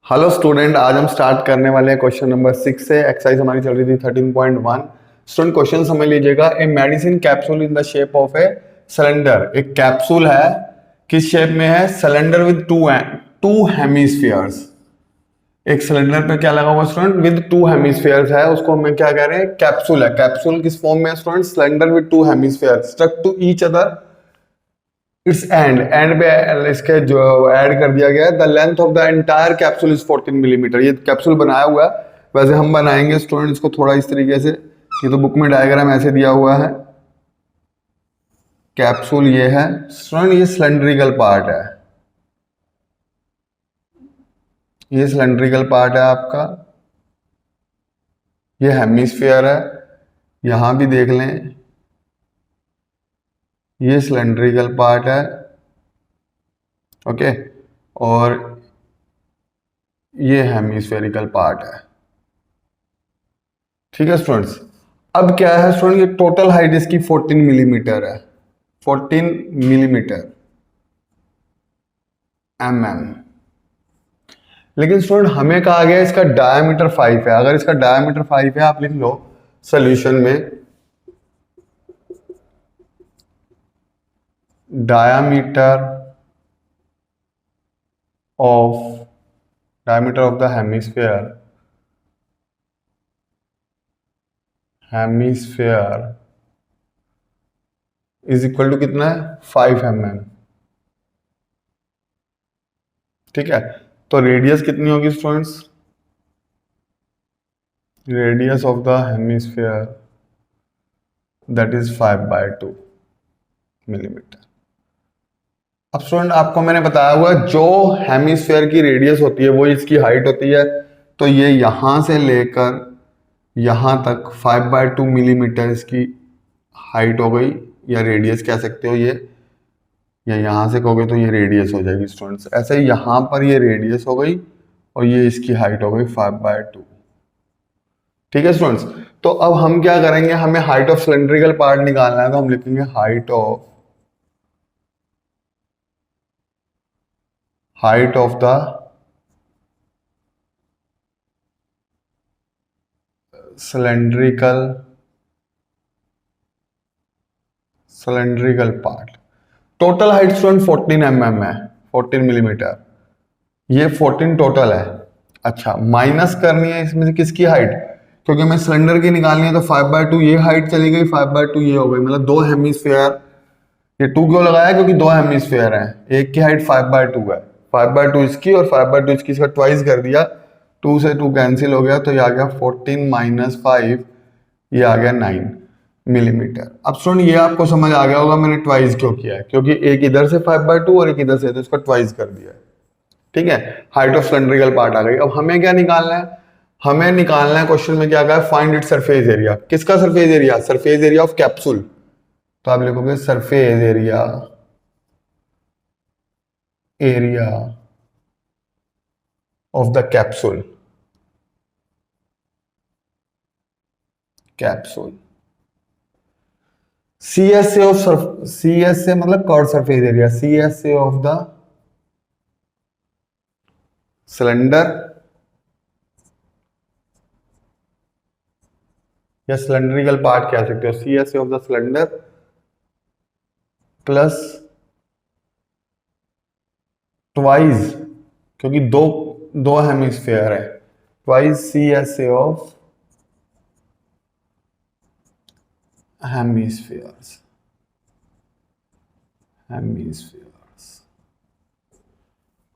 Hello student, आज हम start करने वाले हैं क्वेश्चन नंबर 6 से। एक्सरसाइज हमारी चल रही थी 13.1। स्टूडेंट क्वेश्चन समझ लीजिएगा। A medicine capsule in the shape of a cylinder. एक कैप्सूल है, किस शेप में है? Cylinder with two hemispheres. एक सिलेंडर पे क्या लगा हुआ स्टूडेंट? विद टू हेमिस्फीयर्स है, उसको हमें क्या कह रहे हैं? कैप्सूल है। कैप्सूल किस फॉर्म में है student? Cylinder with two hemispheres stuck to each other its end पे इसके जो ऐड कर दिया गया है। The length of the entire capsule is 14 millimetre. ये कैप्सूल बनाया हुआ है, वैसे हम बनाएंगे स्टूडेंट इसको थोड़ा इस तरीके से। ये तो बुक में डायग्राम ऐसे दिया हुआ है। कैप्सूल ये है स्टूडेंट, ये सिलेंड्रिकल पार्ट है। ये सिलेंड्रिकल पार्ट है आपका, ये हेमिस्फीयर है। यहां भी देख लें, ये सिलेंड्रिकल पार्ट है, ओके, और ये हेमिस्फेरिकल पार्ट है। ठीक है स्टूडेंट्स। अब क्या है स्टूडेंट, ये टोटल हाइट इसकी 14 मिलीमीटर है। 14 मिलीमीटर लेकिन स्टूडेंट हमें कहा गया इसका डायमीटर 5 है। अगर इसका डायमीटर 5 है, आप लिख लो सॉल्यूशन में diameter of the hemisphere is equal to कितना है? 5 mm। ठीक है, तो रेडियस कितनी होगी students? Radius of the hemisphere that is 5/2 millimetre. अब स्टूडेंट आपको मैंने बताया हुआ, जो हेमिस्फीयर की रेडियस होती है वो इसकी हाइट होती है। तो ये यहां से लेकर यहां तक 5/2 मिलीमीटर इसकी हाइट हो गई, या रेडियस कह सकते हो ये, या यहां से कहोगे तो ये रेडियस हो जाएगी स्टूडेंट्स। ऐसे ही यहां पर ये रेडियस हो गई और ये इसकी हाइट हो गई 5/2। ठीक है स्टूडेंट्स। तो अब हम क्या करेंगे, हमें हाइट ऑफ सिलेंड्रिकल पार्ट निकालना है, तो हम लिखेंगे height of the cylindrical part. Total height student 14 mm है, 14 मिलीमीटर। ये 14 टोटल है। अच्छा, माइनस करनी है इसमें से किसकी हाइट? क्योंकि हमें सिलेंडर की निकालनी है, तो 5/2 ये हाइट चली गई, 5/2 ये हो गई, मतलब दो हेमिस्फीयर। ये 2 क्यों लगाया? क्योंकि दो हेमिस्फीयर हैं, एक की हाइट 5/2 है। 5/2 इसकी और 5/2 इसकी, इसका ट्वाइस कर दिया, 2 से 2 कैंसिल हो गया, तो ये आ गया 14 - 5, ये आ गया 9 मिलीमीटर। अब सुन, ये आपको समझ आ गया होगा मैंने ट्वाइस क्यों किया है, क्योंकि एक इधर से 5/2 और एक इधर से, तो इसका ट्वाइस कर दिया है। ठीक है, हाइट ऑफ सिलेंड्रिकल पार्ट आ गई। अब हमें क्या निकालना है? हमें निकालना है, क्वेश्चन में क्या कहा है? Find it surface area. किसका surface area? Surface area of capsule. तो आप लिखोगे surface area of the capsule. CSA मतलब curve surface area. CSA of the cylinder या सिलेंड्रिकल पार्ट कह सकते हो। CSA of the cylinder plus twice, क्योंकि दो हेमिस्फीयर है, twice CSA of hemispheres.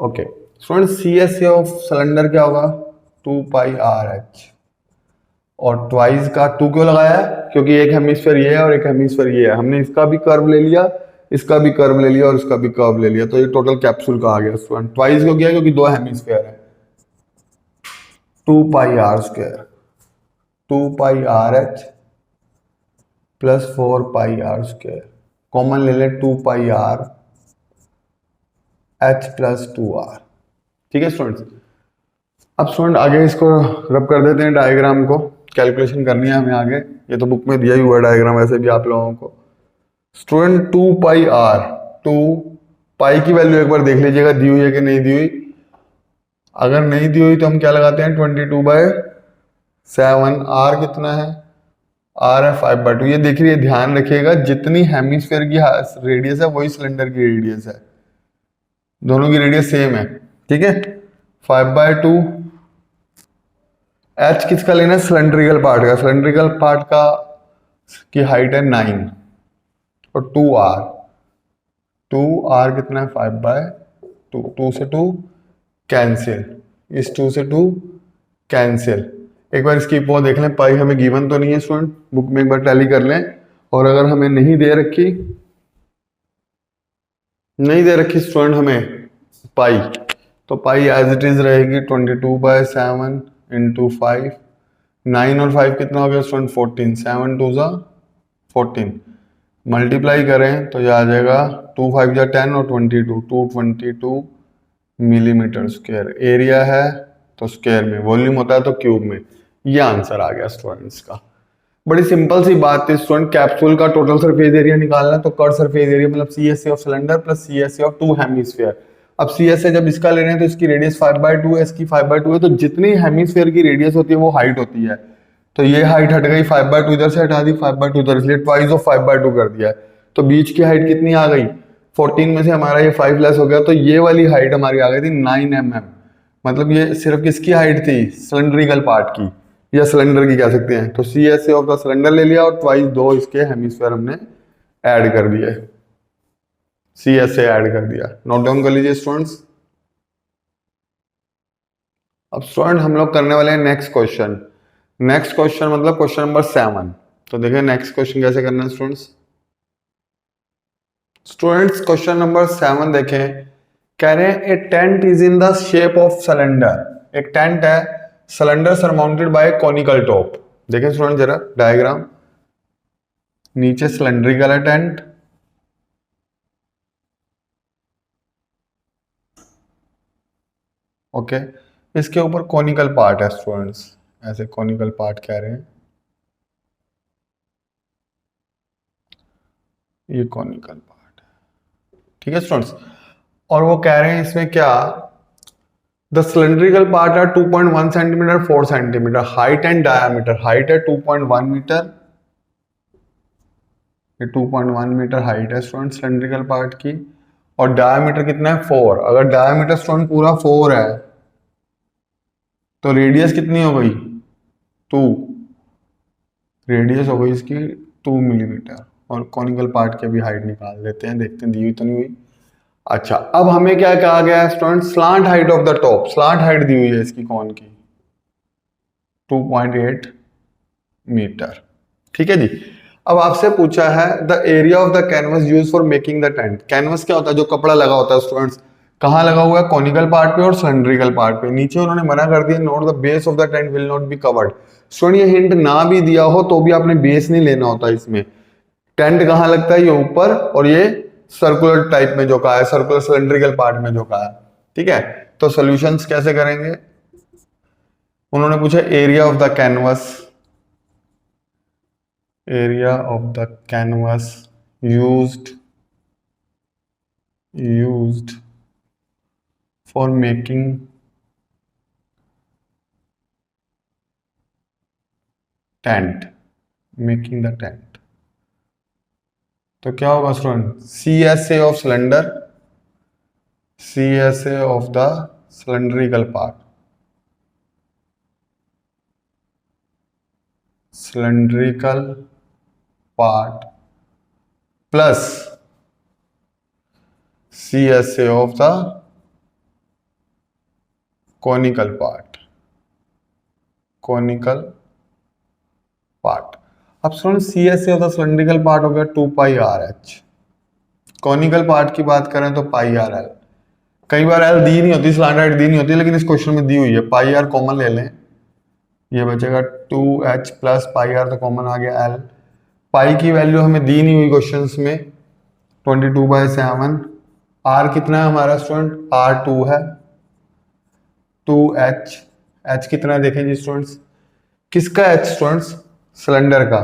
Okay student, CSA of cylinder क्या होगा? 2πRH, और ट्वाइस का 2 क्यों लगाया है? क्योंकि एक हेमिस्फीयर ये है और एक हेमिस्फीयर ये है। हमने इसका भी कर्व ले लिया, इसका भी कर्व ले लिया और इसका भी कर्व ले लिया, तो ये टोटल कैप्सूल का आ गया स्टूडेंट। ट्वाइस क्यों किया? क्योंकि दो हेमिस्फीयर है। 2πr², 2πRH plus 4πr², common ले लें 2πRH प्लस 2r। ठीक है स्टूडेंट्स। अब स्टूडेंट आगे इसको रब कर देते हैं, डायग्राम को कैलकुलेशन करनी है हमें आगे। ये तो बुक में दिया ही हुआ है डायग्राम वैसे भी आप लोगों को। स्टूडेंट 2πr, 2 पाई की वैल्यू एक बार देख लीजिएगा दी हुई है कि नहीं दी हुई। अगर नहीं दी हुई तो हम क्या लगाते हैं 22/7। आर कितना है, आर है 5/2। ये देखिए ध्यान रखिएगा जितनी हेमिस्फेयर की रेडियस है वही सिलेंडर की रेडियस है, दोनों की रेडियस सेम है, ठीक है। 5/2। एच किसका लेना है, सिलेंड्रिकल पार्ट का। सिलेंड्रिकल पार्ट का की हाइट है 9 और 2r। 2r कितना है 5/2। 2 से 2 कैंसिल, इस 2 से 2 कैंसिल। एक बार इसकी वो देख लें, पाई हमें गिवन तो नहीं है स्टूडेंट, बुक में एक बार टैली कर लें। और अगर हमें नहीं दे रखी स्टूडेंट हमें पाई, तो पाई एज इट इज रहेगी 22/7 इंटू 5। 9 और 5 कितना हो गया स्टूडेंट 14। 7 2 ज़ा 14। मल्टीप्लाई करें तो ये आ जाएगा 2 5 जा 10 और 22 222 मिलीमीटर स्क्वायर। एरिया है तो स्क्वायर में, वॉल्यूम होता है तो क्यूब में। ये आंसर आ गया स्टूडेंट्स का। बड़ी सिंपल सी बात थी स्टूडेंट, कैप्सूल का टोटल सरफेस एरिया निकालना है तो कट सरफेस एरिया मतलब CSA of cylinder plus CSA of 2 hemisphere. अब CSA जब इसका ले रहे हैं तो इसकी रेडियस 5/2 है, इसकी 5/2 है, तो जितनी हेमिस्फीयर की रेडियस होती है वो हाइट होती है। तो ये हाइट हट गई, 5/2 इधर से हटा दी, 5/2 इधर, इसलिए ट्वाइस ऑफ 5/2 कर दिया है। तो बीच की हाइट कितनी आ गई, 14 में से हमारा ये 5 लेस हो गया, तो ये वाली हाइट हमारी आ गई थी 9 mm। मतलब ये सिर्फ किसकी हाइट थी, सिलेंड्रिकल पार्ट की या सिलेंडर की कह सकते हैं। तो CSA ऑफ द सिलेंडर ले लिया और ट्वाइस 2 इसके हेमिस्फीयर हमने ऐड कर दिए, CSA ऐड कर दिया। नोट डाउन कर लीजिए स्टूडेंट्स। अब स्टूडेंट हम लोग करने वाले हैं नेक्स्ट क्वेश्चन। नेक्स्ट क्वेश्चन मतलब क्वेश्चन नंबर 7। तो देखिए नेक्स्ट क्वेश्चन कैसे करना है स्टूडेंट्स। स्टूडेंट्स क्वेश्चन नंबर 7 देखें, कह रहे हैं a tent is in the shape of cylinder. एक टेंट है, cylinder surmounted by conical top. देखें स्टूडेंट जरा डायग्राम, नीचे सिलेंड्रिकल है टेंट, ओके। इसके ऊपर कॉनिकल पार्ट है स्टूडेंट्स, ऐसे कॉनिकल पार्ट कह रहे हैं, ये कॉनिकल पार्ट है, ठीक है स्टूडेंट्स। और वो कह रहे हैं इसमें क्या, the cylindrical part are 2.1 centimetre 4 centimetre height and diameter. Height है 2.1 मीटर, ये 2.1 मीटर हाइट है स्टूडेंट सिलेंड्रिकल पार्ट की, और डायामीटर कितना है 4। अगर डायामीटर स्टूडेंट पूरा 4 है तो रेडियस कितनी हो गई 2, रेडियस हो गई इसकी 2 मिलीमीटर। और कॉनिकल पार्ट की भी हाइट निकाल लेते हैं, देखते हैं दी हुई तो नहीं हुई। अच्छा अब हमें क्या कहा गया है student, slant height of the top. Slant height दी हुई है इसकी कॉन की 2.8 मीटर, ठीक है जी। अब आपसे पूछा है the area of the canvas use for making the tent. Canvas क्या होता है, जो कपड़ा लगा होता है स्टूडेंट्स, कहाँ लगा हुआ है, कॉनिकल पार्ट पे और सिलेंड्रिकल पार्ट पे। नीचे उन्होंने मना कर दिया, note the base of the tent will not be covered. Student ये हिंट ना भी दिया हो तो भी आपने बेस नहीं लेना होता इसमें। टेंट कहाँ लगता है, ये ऊपर, और ये सर्कुलर टाइप में जो कहा है, सर्कुलर सिलेंड्रिकल पार्ट में जो कहा है, ठीक है। तो सॉल्यूशंस कैसे करेंगे, उन्होंने पूछा area of the canvas, area of the canvas used for making tent, making the tent. तो क्या होगा student, CSA of cylinder, CSA of the cylindrical part, cylindrical part plus CSA of the conical part, conical part. अब student CSA of the cylindrical part हो गया 2πRh। Conical part की बात करें तो πRl। कई बार L दी नहीं होती, स्लांट हाइट दी नहीं होती, लेकिन इस क्वेश्चन में दी हुई है। πr कॉमन ले लें, ये बचेगा 2h प्लस πr, तो कॉमन आ गया L। पाई की वैल्यू हमें दी नहीं हुई क्वेश्चंस में, 22/7। R कितना है हमारा स्टूडेंट, R 2 है, 2h, h कितना है देखें जी स्टूडेंट्स, किसका h स्टूडेंट्स, सिलेंडर का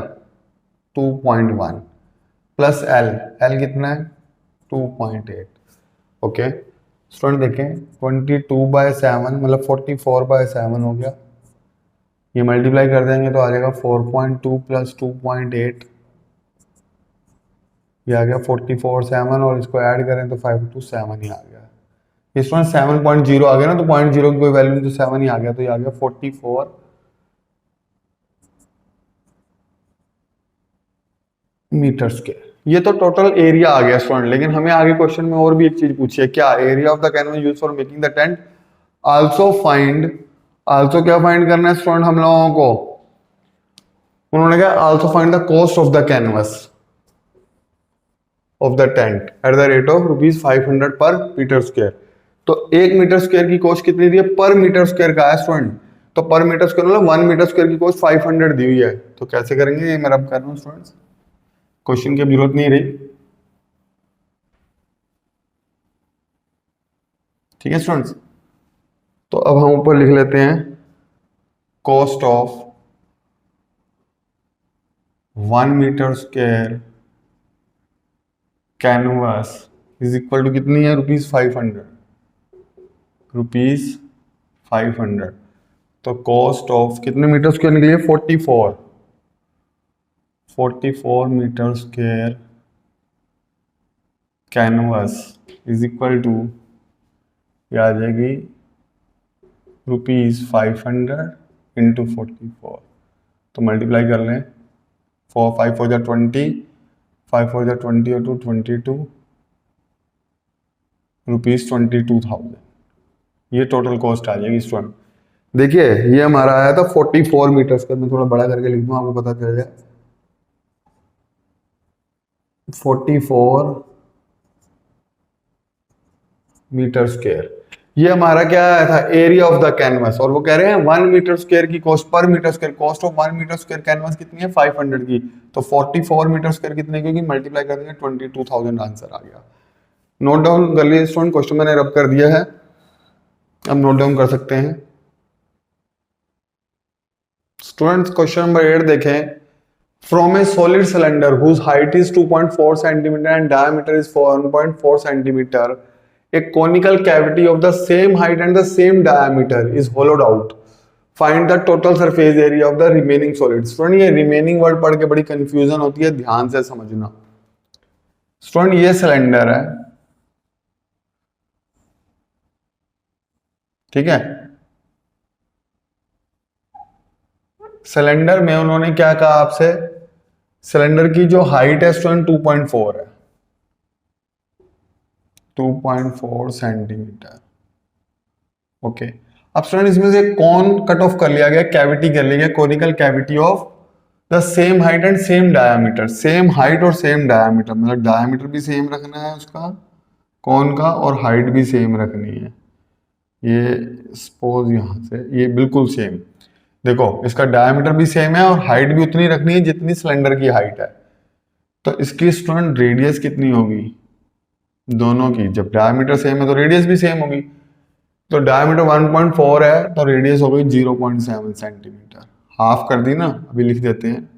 2.1 प्लस L, L कितना है 2.8, ओके। स्टूडेंट देखें 22/7 मतलब 44/7 हो गया। ये मल्टीप्लाई कर देंगे तो आ जाएगा 4.2 + 2.8, ये आ गया 44/7 और इसको ऐड करें तो 527 ही आ गया। इस वन 7.0 आ गया ना, तो 0.0 की कोई वैल्यू नहीं, तो 7 ही आ गया, तो ये आ गया 44 मीटर स्क्वायर। ये तो टोटल एरिया आ गया स्टूडेंट, लेकिन हमें आगे क्वेश्चन में और भी एक चीज पूछी है, क्या area of the canvas use for making the tent. Also find, also क्या फाइंड करना है स्टूडेंट हम लोगों को, उन्होंने कहा also find the cost of the canvas of the tent at the rate of ₹500 पर मीटर स्क्वायर। तो 1 मीटर स्क्वायर की कॉस्ट कितनी दी है, पर मीटर स्क्वायर का है स्टूडेंट, तो पर मीटर स्क्वायर मतलब 1 मीटर स्क्वायर की कॉस्ट 500 दी हुई है। तो कैसे करेंगे, ये मैं रब कर रहा हूँ स्टूडेंट्स, क्वेश्चन की अब जरूरत नहीं रही। ठीक है स्टूडेंट्स, तो अब हम ऊपर लिख लेते हैं cost of 1 metre square canvas is equal to कितनी है, ₹500, ₹500। तो कॉस्ट ऑफ कितने मीटर स्क्वायर निकली है, 44 metre square canvas is equal to, ये आ जाएगी ₹500 इंटू 44, तो मल्टीप्लाई कर लें, 5 4 20, 5 4 20 और 2 22, ₹22,000 ये टोटल कॉस्ट आ जाएगी स्टूडेंट। देखिए ये हमारा आया था 44 मीटर स्क्वायर, मैं थोड़ा बड़ा करके लिख दूँ आपको पता चल जाए, 44 मीटर स्क्वायर, ये हमारा क्या आया था, एरिया ऑफ द कैनवस, और वो कह रहे हैं 1 मीटर स्क्वायर की cost per metre square, cost of 1 metre square canvas कितनी है, 500 की, तो 44 मीटर स्क्वायर कितने की होगी, मल्टीप्लाई कर देंगे 22,000 आंसर आ गया। नोट डाउन कर लीजिए स्टूडेंट, क्वेश्चन मैंने रब कर दिया है, अब नोट डाउन कर सकते हैं स्टूडेंट्स। क्वेश्चन नंबर 8 देखें, from a solid cylinder whose height is 2.4 centimetre and diameter is 1.4 centimetre, a conical cavity of the same height and the same diameter is hollowed out, find the total surface area of the remaining solid। Student ये remaining word पढ़ के बड़ी confusion होती है, ध्यान से समझना student. ये सिलेंडर है, ठीक है, सिलेंडर में उन्होंने क्या कहा आपसे, सिलेंडर की जो हाइट है स्टूडेंट 2.4 है, 2.4 सेंटीमीटर। ओके, अब स्टूडेंट इसमें से कौन कट ऑफ कर लिया गया, कैविटी कर लिया गया, conical cavity of the same height and same diameter, same height और सेम डायमीटर, मतलब डायमीटर भी सेम रखना है उसका कौन का, और हाइट भी सेम रखनी है। ये सपोज यहां से ये बिल्कुल सेम, देखो इसका डायमीटर भी सेम है और हाइट भी उतनी रखनी है जितनी सिलेंडर की हाइट है। तो इसकी स्टूडेंट रेडियस कितनी होगी, दोनों की, जब डायमीटर सेम है तो रेडियस भी सेम होगी, तो डायमीटर 1.4 है तो रेडियस हो गई 0.7 सेंटीमीटर, हाफ कर दी ना, अभी लिख देते हैं।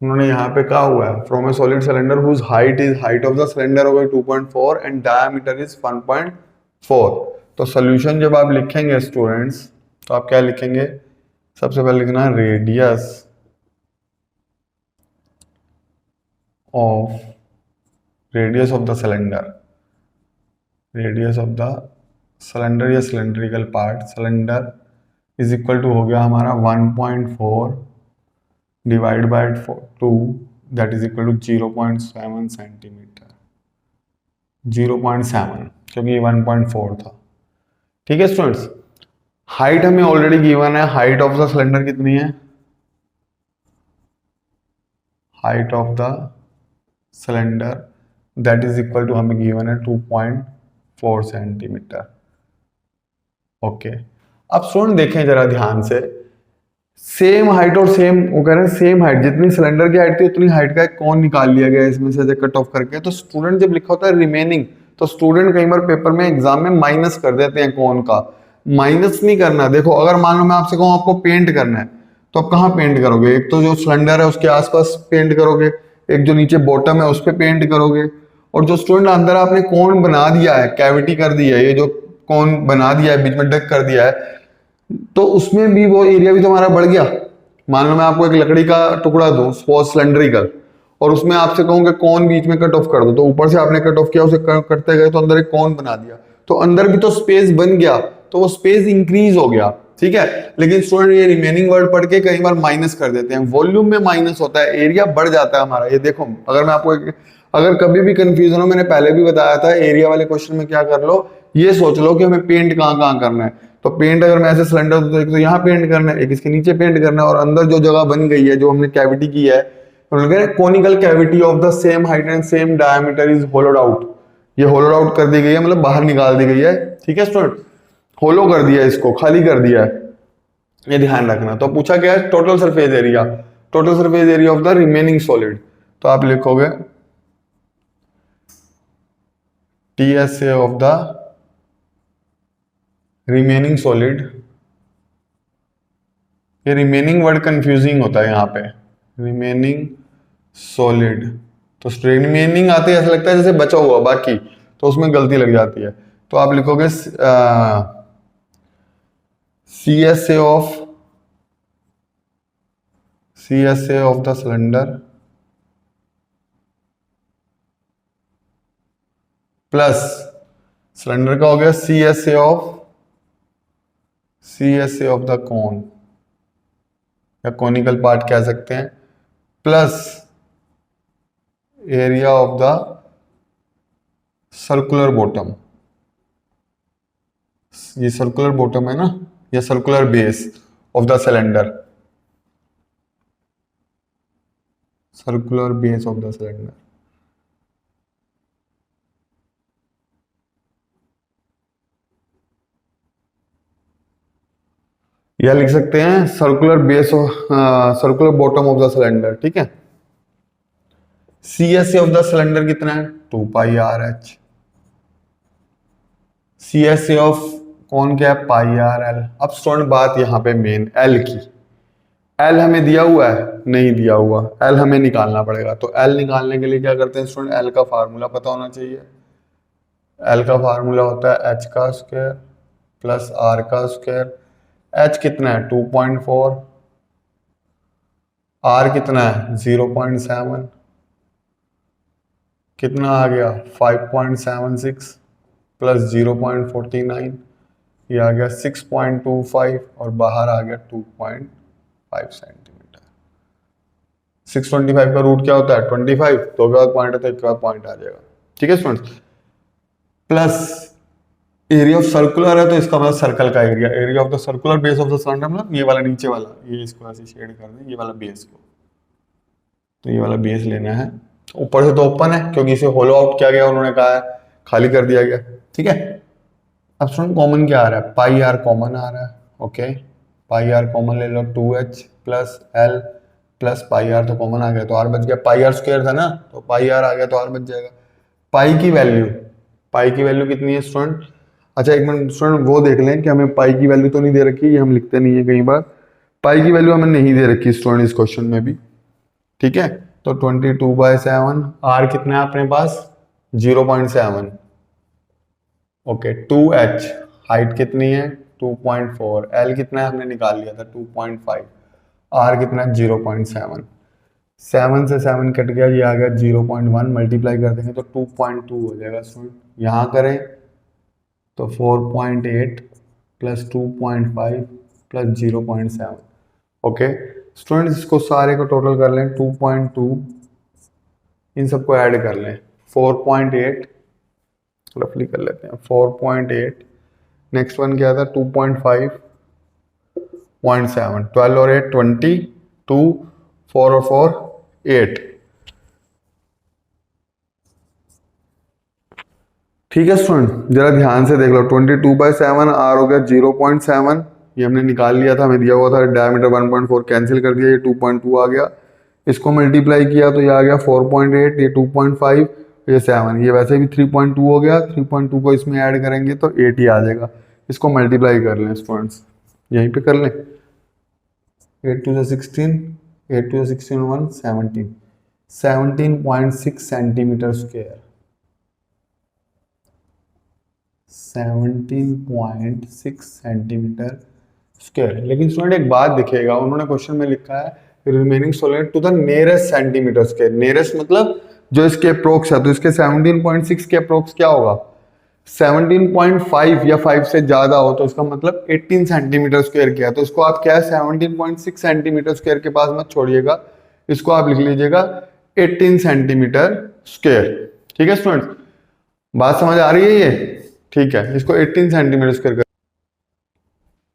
उन्होंने यहाँ पे कहा हुआ है from a solid cylinder whose height is, height of the cylinder हो गई 2.4 एंड डायमीटर इज 1.4। तो सोल्यूशन जब आप लिखेंगे स्टूडेंट्स तो आप क्या लिखेंगे, सबसे पहले लिखना radius of, radius of the cylinder, radius of the cylinder या cylindrical part, cylinder is equal to हो गया हमारा 1.4 divide by 2 that is equal to 0.7 centimetre, 0.7 क्योंकि ये 1.4 था। ठीक है स्टूडेंट्स, हाइट हमें ऑलरेडी गिवन है, हाइट ऑफ द सिलेंडर कितनी है, height of the cylinder that is equal to हमें गिवन है 2.4 सेंटीमीटर। ओके, अब स्टूडेंट देखें जरा ध्यान से, सेम हाइट और सेम, वो कह रहे हैं सेम हाइट, जितनी सिलेंडर की हाइट थी उतनी हाइट का एक कौन निकाल लिया गया इसमें से कट ऑफ करके। तो स्टूडेंट जब लिखा होता है रिमेनिंग, तो स्टूडेंट कई बार पेपर में एग्जाम में माइनस कर देते हैं कौन का, माइनस नहीं करना। देखो अगर मान लो मैं आपसे कहूँ आपको पेंट करना है तो आप कहाँ पेंट करोगे, एक तो जो सिलेंडर है उसके आसपास पेंट करोगे, एक जो नीचे बॉटम है उस पर पेंट करोगे, और जो स्टूडेंट अंदर आपने कोन बना दिया है, कैविटी कर दी है, ये जो कोन बना दिया है, बीच में डक कर दिया है, तो उसमें भी वो एरिया भी तो हमारा बढ़ गया। मान लो मैं आपको एक लकड़ी का टुकड़ा दूं, सपोज सिलेंड्रिकल, और उसमें आपसे कहूं कि कौन बीच में कट ऑफ कर दो, तो ऊपर से आपने कट ऑफ किया, उसे करते गए तो अंदर एक कौन बना दिया, तो अंदर भी तो स्पेस बन गया, तो वो स्पेस इंक्रीज हो गया, ठीक है। लेकिन स्टूडेंट ये रिमेनिंग वर्ड पढ़ के कई बार माइनस कर देते हैं, वॉल्यूम में माइनस होता है, एरिया बढ़ जाता है हमारा। ये देखो, अगर मैं आपको अगर कभी भी कंफ्यूजन हो, मैंने पहले भी बताया था, एरिया वाले क्वेश्चन में क्या कर लो, ये सोच लो कि हमें पेंट कहाँ कहाँ करना है। तो पेंट अगर मैं ऐसे सिलेंडर तो एक तो यहाँ पेंट करना है, एक इसके नीचे पेंट करना है, और अंदर जो जगह बन गई है, जो हमने कैविटी की है, conical cavity of the same height and same diameter is होलोड out. ये होलोड आउट कर दी गई है, मतलब बाहर निकाल दी गई है, ठीक है स्टूडेंट, होलो कर दिया है, इसको खाली कर दिया है, ये ध्यान रखना। तो पूछा क्या है, total surface area, total surface area of the remaining solid, तो आप लिखोगे TSA of the remaining solid. ये रिमेनिंग वर्ड कंफ्यूजिंग होता है यहाँ पे, रिमेनिंग सॉलिड, तो रिमेनिंग आते ही ऐसा लगता है जैसे बचा हुआ बाकी, तो उसमें गलती लग जाती है। तो आप लिखोगे CSA of the cylinder plus cylinder का हो गया CSA ऑफ द कोन, या कोनिकल पार्ट कह सकते हैं, plus area of the circular bottom. ये सर्कुलर बॉटम है ना, या circular base of the cylinder, circular base of the cylinder. या लिख सकते हैं circular base of circular bottom of the cylinder, ठीक है। CSA ऑफ द सिलेंडर कितना है, 2 पाई आर एच। CSA ऑफ कौन क्या है, पाई आर एल। अब स्टूडेंट बात यहाँ पे मेन एल की, एल हमें दिया हुआ है, नहीं दिया हुआ, एल हमें निकालना पड़ेगा। तो एल निकालने के लिए क्या करते हैं स्टूडेंट, एल का फार्मूला पता होना चाहिए। एल का फार्मूला होता है एच का स्क्वायर प्लस आर का स्क्वायर। एच कितना है 2.4, आर कितना है 0.7, कितना आ गया 5.76 प्लस 0.49, ये आ गया 6.25, और बाहर आ गया 2.5 सेंटीमीटर। 625 का रूट क्या होता है 25, दो के बाद पॉइंट है तो एक के बाद पॉइंट आ जाएगा, ठीक है students. Plus area of circular है, तो इसका मतलब सर्कल का area, area of the circular base of the cylinder, मतलब ये वाला नीचे वाला, ये इसको ऐसे शेड कर दें, ये वाला बेस को, तो ये वाला बेस लेना है। ऊपर से तो ओपन है क्योंकि इसे होलो आउट किया गया, उन्होंने कहा है खाली कर दिया गया, ठीक है। अब स्टूडेंट कॉमन क्या आ रहा है, पाई आर कॉमन आ रहा है, ओके, पाई आर कॉमन ले लो, 2h plus l plus pi r तो कॉमन आ गया, तो आर बच गया, पाई आर स्क्वायर था ना, तो पाई आर आ गया तो आर बच जाएगा। पाई की वैल्यू कितनी है स्टूडेंट, अच्छा एक मिनट स्टूडेंट वो देख लें कि हमें पाई की वैल्यू तो नहीं दे रखी, ये हम लिखते नहीं है कई बार, पाई की वैल्यू हमें नहीं दे रखी स्टूडेंट इस क्वेश्चन में भी, ठीक है। तो 22/7, आर कितना है अपने पास 0.7, ओके, 2h हाइट कितनी है 2.4, एल कितना है हमने निकाल लिया था 2.5, आर कितना है 0.7, 7 से 7 कट गया, ये आ गया 0.1, मल्टीप्लाई कर देंगे तो 2.2 हो जाएगा स्टूडेंट। यहाँ करें तो 4.8 प्लस 2.5 प्लस 0.7, ओके स्टूडेंट्स, इसको सारे को टोटल कर लें 2.2, इन सबको ऐड कर लें 4.8, रफली कर लेते हैं 4.8, नेक्स्ट वन क्या था 2.5, 0.7, 12 और 8 20, 2, 4 और 4 8, ठीक है स्टूडेंट, जरा ध्यान से देख लो, 22/7, आर हो गया 0.7, ये हमने निकाल लिया था, हमें दिया हुआ था डायमीटर 1.4, कैंसिल कर दिया, ये 2.2 आ गया, इसको मल्टीप्लाई किया तो ये आ गया 4.8, ये 2.5, ये 7, ये वैसे भी 3.2 हो गया, 3.2 को इसमें ऐड करेंगे तो 8 ही आ जाएगा। इसको मल्टीप्लाई कर लें स्टूडेंट्स, यहीं पे कर लें, 8 2 16, 8 2 16 1 17, 17.6 सेंटीमीटर स्क्वायर, 17.6 सेंटीमीटर स्क्वायर। लेकिन स्टूडेंट एक बात दिखेगा, उन्होंने क्वेश्चन में लिखा है remaining solid to the nearest centimetre square. Nearest मतलब जो इसके अप्रोक्स है, तो इसके 17.6 के अप्रोक्स क्या होगा, 17.5 या 5 से ज्यादा हो तो इसका मतलब 18 सेंटीमीटर स्क्वायर किया। तो इसको आप क्या है 17.6 सेंटीमीटर स्क्वायर के पास मत छोड़िएगा, इसको आप लिख लीजिएगा 18 सेंटीमीटर स्क्वायर। ठीक है स्टूडेंट्स, बात समझ आ रही है ये? ठीक है, इसको 18 सेंटीमीटर स्क्वायर कर,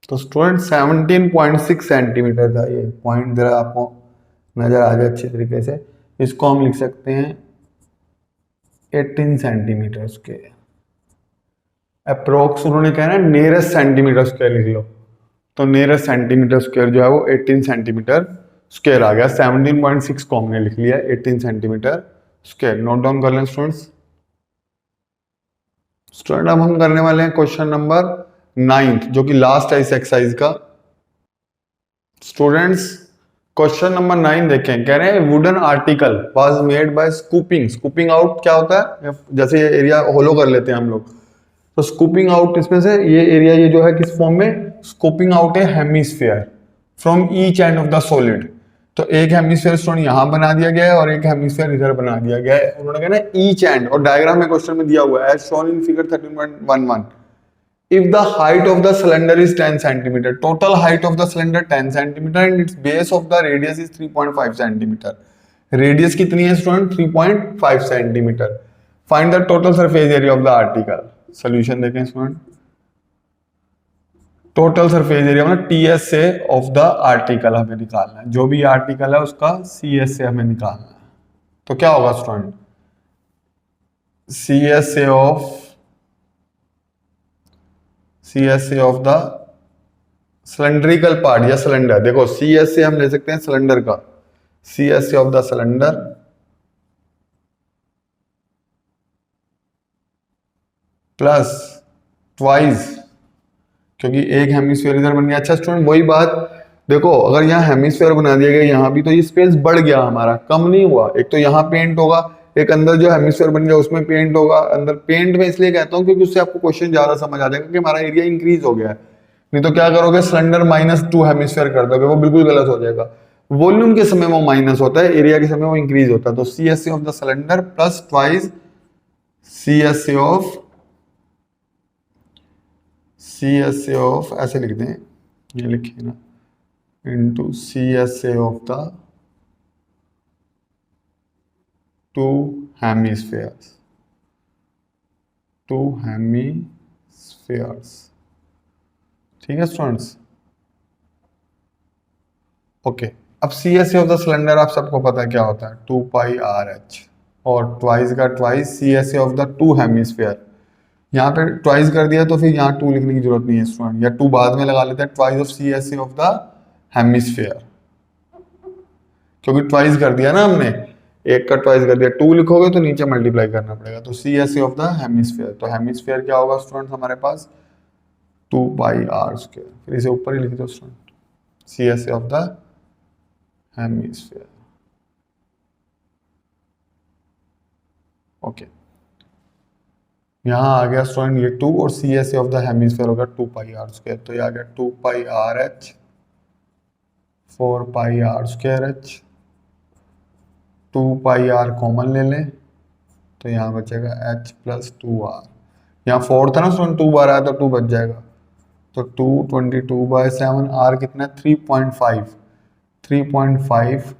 तो स्टूडेंट 17.6 सेंटीमीटर था ये पॉइंट, जरा आपको नजर आ जाए अच्छे तरीके से। इसको हम लिख सकते हैं 18 सेंटीमीटर स्क्वायर। अप्रोक्स उन्होंने कहा ना नियरेस्ट सेंटीमीटर स्क्वायर लिख लो, तो नियरेस्ट सेंटीमीटर स्क्वायर जो है वो 18 सेंटीमीटर स्क्वायर आ गया। 17.6 को हमने लिख लिया 18 सेंटीमीटर स्क्वायर। नोट डाउन कर लें स्टूडेंट्स। स्टूडेंट अब हम करने वाले हैं क्वेश्चन नंबर 9 जो कि लास्ट है इस एक्सरसाइज का। स्टूडेंट्स क्वेश्चन नंबर 9 देखें, कह रहे हैं wooden article was made by scooping. Scooping out क्या होता है, जैसे ये एरिया होलो कर लेते हैं हम लोग, तो स्कूपिंग आउट इसमें से ये एरिया ये जो है किस फॉर्म में, स्कूपिंग आउट है hemisphere from each end of the solid. तो एक हेमिस्फीयर स्टूडेंट यहां बना दिया गया है और एक हेमिस्फीयर इधर बना दिया गया है। उन्होंने कहा ना ईच एंड, और डायग्राम में क्वेश्चन में दिया हुआ है as shown in figure 13.11। If the height of the cylinder is 10 centimeter, total height of the cylinder 10 centimeter and its base of the radius is 3.5 centimeter. Radius कितनी है student, 3.5 centimeter. Find the total surface area of the article. Solution देखें student. Total surface area मतलब TS से of the article हमें निकालना है, जो भी आर्टिकल है उसका CS से हमें निकालना है। तो क्या होगा स्टूडेंट, CS से ऑफ द सिलेंड्रिकल पार्ट या सिलेंडर। देखो CS से हम ले सकते हैं सिलेंडर का, CS से of the cylinder plus twice, क्योंकि एक हेमिस्फीयर इधर बन गया। अच्छा स्टूडेंट वही बात देखो, अगर यहाँ हेमिस्फीयर बना दिया गया यहाँ भी, तो ये स्पेस बढ़ गया हमारा, कम नहीं हुआ। एक तो यहाँ पेंट होगा, एक अंदर जो हेमिस्फीयर बन गया उसमें पेंट होगा। अंदर पेंट में इसलिए कहता हूँ क्योंकि उससे आपको क्वेश्चन ज्यादा समझ आ जाएगा कि हमारा एरिया इंक्रीज हो गया है। नहीं तो क्या करोगे, सिलेंडर -2 हेमिस्फीयर कर दोगे, वो बिल्कुल गलत हो जाएगा। वॉल्यूम के समय वो माइनस होता है, एरिया के समय वो इंक्रीज होता है। तो CS of the cylinder plus twice CS of ऐसे लिख दें, ये लिखिए ना, into CS of the 2 hemispheres, 2 hemispheres. ठीक है स्टूडेंट्स, ओके। अब CS ऑफ द सिलेंडर आप सबको पता है क्या होता है, 2 पाई RH, और ट्वाइस का twice CS of the 2 hemisphere. यहाँ पे ट्वाइस कर दिया तो फिर यहाँ 2 लिखने की जरूरत नहीं है स्टूडेंट, या 2 बाद में लगा लेते हैं, twice of CS of the hemisphere, क्योंकि ट्वाइस कर दिया ना हमने, एक का ट्वाइस कर दिया। 2 लिखोगे तो नीचे मल्टीप्लाई करना पड़ेगा, तो CS ऑफ द हेमिस्फीयर। तो हेमिस्फीयर क्या होगा स्टूडेंट हमारे पास, 2 पाई R²। फिर इसे ऊपर ही लिख दो student, CS of the hemisphere. Okay, यहाँ आ गया स्टूडेंट ये 2 और CS ऑफ द हेमिस्फीयर होगा 2 पाई R²। तो ये आ गया 2 पाई RH, 4 पाई R²H, 2 पाई R कॉमन ले लें तो यहाँ बचेगा H प्लस 2R। यहाँ 4 था ना स्टूडेंट, 2 बार आया तो 2 बच जाएगा, तो 222/7। R कितना है 3.5, 3.5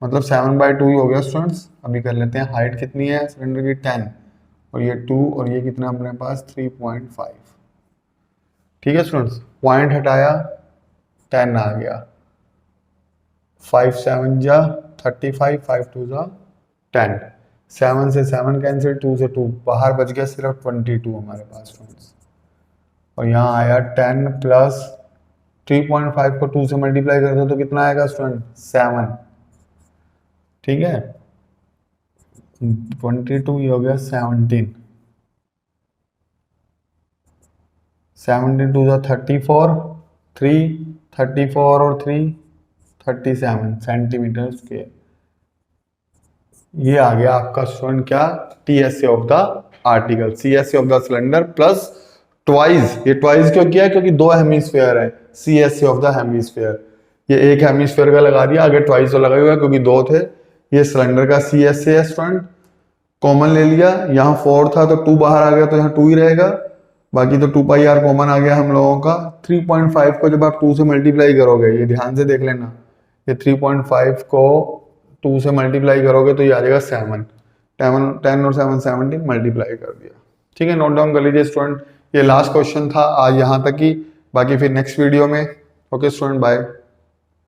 मतलब 7/2 ही हो गया स्टूडेंट्स। अभी कर लेते हैं, हाइट कितनी है सिलेंडर की 10, और ये 2 और ये कितना अपने पास 3.5। ठीक है स्टूडेंट्स, पॉइंट हटाया 10 आ गया, 5 7 जा 35, 5 2 जा 10, 7 से 7 कैंसिल, 2 से 2 बाहर, बच गया सिर्फ 22 हमारे पास स्टूडेंट्स। और यहाँ आया 10 प्लस 3.5 को 2 से मल्टीप्लाई कर दो तो कितना आएगा स्टूडेंट, 7। ठीक है, 22 ये हो गया 17, 17 2 जा 34, 3 34 और 3 37 सेंटीमीटर स्क्वायर। ये आ गया आपका स्टूडेंट क्या, TS of the article CSA of the cylinder plus twice, ये ट्वाइस क्यों किया क्योंकि दो हेमिस्फीयर है, CSA ऑफ द हेमिस्फीयर, ये एक हेमिस्फीयर का लगा दिया, आगे ट्वाइस तो लगा हुआ क्योंकि दो थे, ये सिलेंडर का CSA है स्टूडेंट, कॉमन ले लिया, यहाँ 4 था तो 2 बाहर आ गया तो यहाँ 2 ही रहेगा, बाकी तो 2πr कॉमन आ गया हम लोगों का। 3.5 को जब आप 2 से मल्टीप्लाई करोगे, ये ध्यान से देख लेना, ये 3.5 को 2 से मल्टीप्लाई करोगे तो ये आ जाएगा 7, 10 और 7 17 मल्टीप्लाई कर दिया। ठीक है, नोट डाउन कर लीजिए स्टूडेंट, ये लास्ट क्वेश्चन था आज यहाँ तक ही, बाकी फिर नेक्स्ट वीडियो में। Okay student, bye.